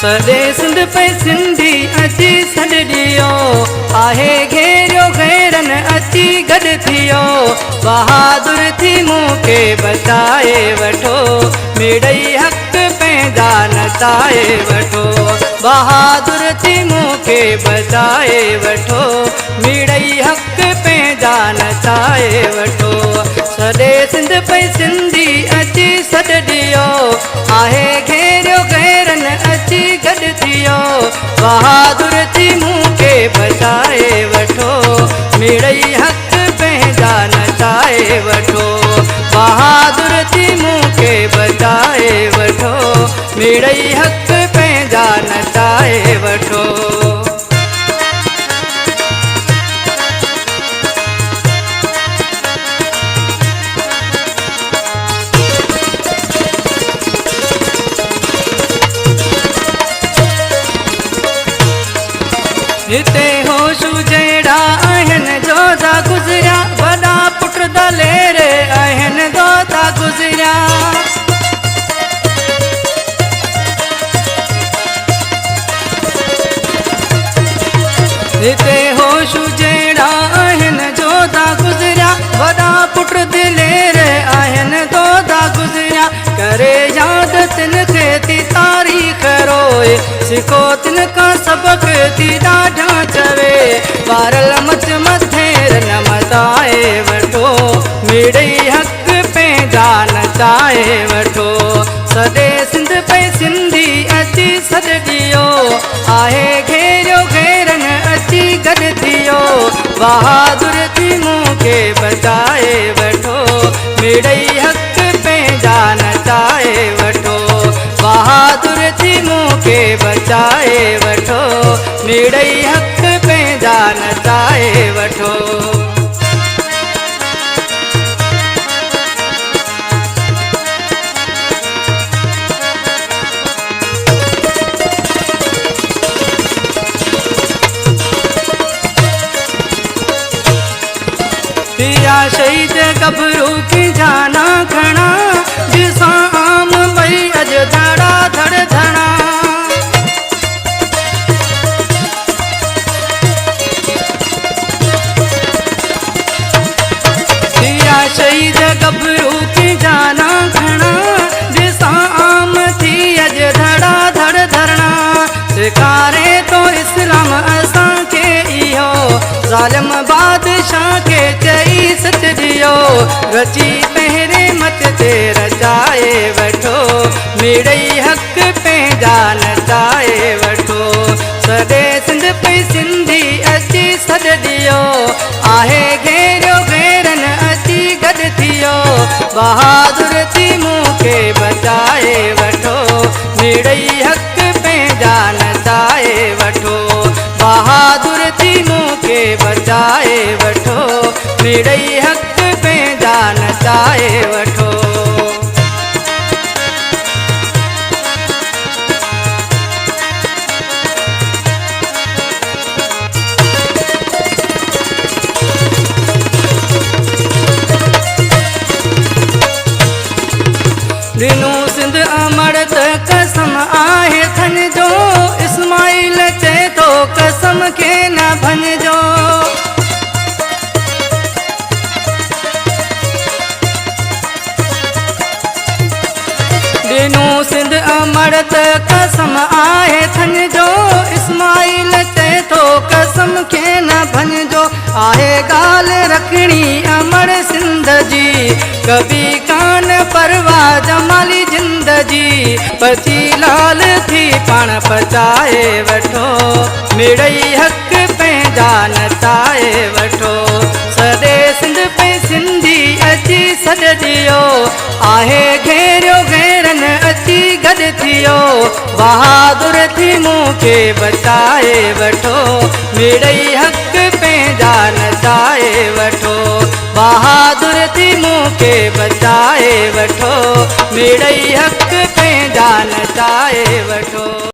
सॼे सिंध पे सिंधी अची सॾ ॾियो आहे घेरियो गैरन अची गॾु थियो बहादुर थी मूंखे बचाए वठो मिड़ई हक़ पंहिंजा नचाए वठो बहादुर थी मूंखे बचाए वठो मिड़ई हक़ पंहिंजा नचाए वठो सॼे सिंध पे सिंधी अची सॾ ॾियो आहे घेरियो गैरन अची गॾु थियो बहादुर थी मूंखे बचाए वठो मिड़ई हक़ पंहिंजा नचाए वठो बहादुर थी मूंखे बचाए वठो मिड़ई हक़ पंहिंजा नचाए वठो हिते होश जहिड़ा आहिनि जोधा गुज़रिया वॾा पुट दलेर आहिनि जोधा गुज़रिया हिते होश जहिड़ा आहिनि जोधा गुज़रिया वॾा पुट दिलेर आहिनि जोधा गुज़रिया करे याद तिन खे थी तारीख़ रोए सिखो तिन खां सबक थी ॾाढा चवे ॿारल मच मथे न मचाए वठो मिड़ई हक़ पंहिंजा नचाए वठो सॼे सिंध पे सिंधी अची सॾ ॾियो आहे घेरियो गैरन अची गॾु थियो बहादुर थी मूंखे बचाए वठो मिड़ई हक़ पंहिंजा नचाए वठो बहादुर थी मूंखे बचाए वठो मिड़ई हक़ पंहिंजा नचाए वठो दिया शहीद गभरू की जाना खणा जिसां आम भई अज धड़ा धड़ धड़ा दिया शहीद गभरू की जाना खणा जिसां आम थी अज धड़ा धड़ धरणा सिखारे तो इस्लाम असांखे इहो ज़ालिम बादशाह के चई सच दियो रची पहिरें मत ते रचाए वठो मिड़ई हक़ पंहिंजा नचाए वठो सॼे सिंध पे सिंधी अची सॾ ॾियो आहे घेरियो गैरन अची गॾु थियो बहादुर थी मूंखे बचाए वठो मिड़ई हक़ पंहिंजा नचाए वठो बहादुर थी मूंखे बचाए वठो मिड़ई हक़ पंहिंजा नचाए वठो दिनू सिंध अमृत कसम आहे थन जो इस्माइल चए थो कसम खे न भञिजो दिनू सिंध अमृत कसम आहे थन जो इस्माइल चए थो कसम खे न भञिजो आहे ॻाल्हि रखणी अमर सिंध जी कभी कान परवाह जमाली जिंदगी पची लाल थी पाण पचाए वठो मिड़ई हक़ पंहिंजा नचाए वठो सॼे सिंध पे सिंधी अची सॾ ॾियो आहे घेरियो गैरन अची गॾु थियो बहादुर थी मूंखे बचाए वठो मिड़ई हक़ पंहिंजा नचाए वठो बहादुर थी मूंखे बचाए वठो मिड़ई हक़ पंहिंजा नचाए वठो।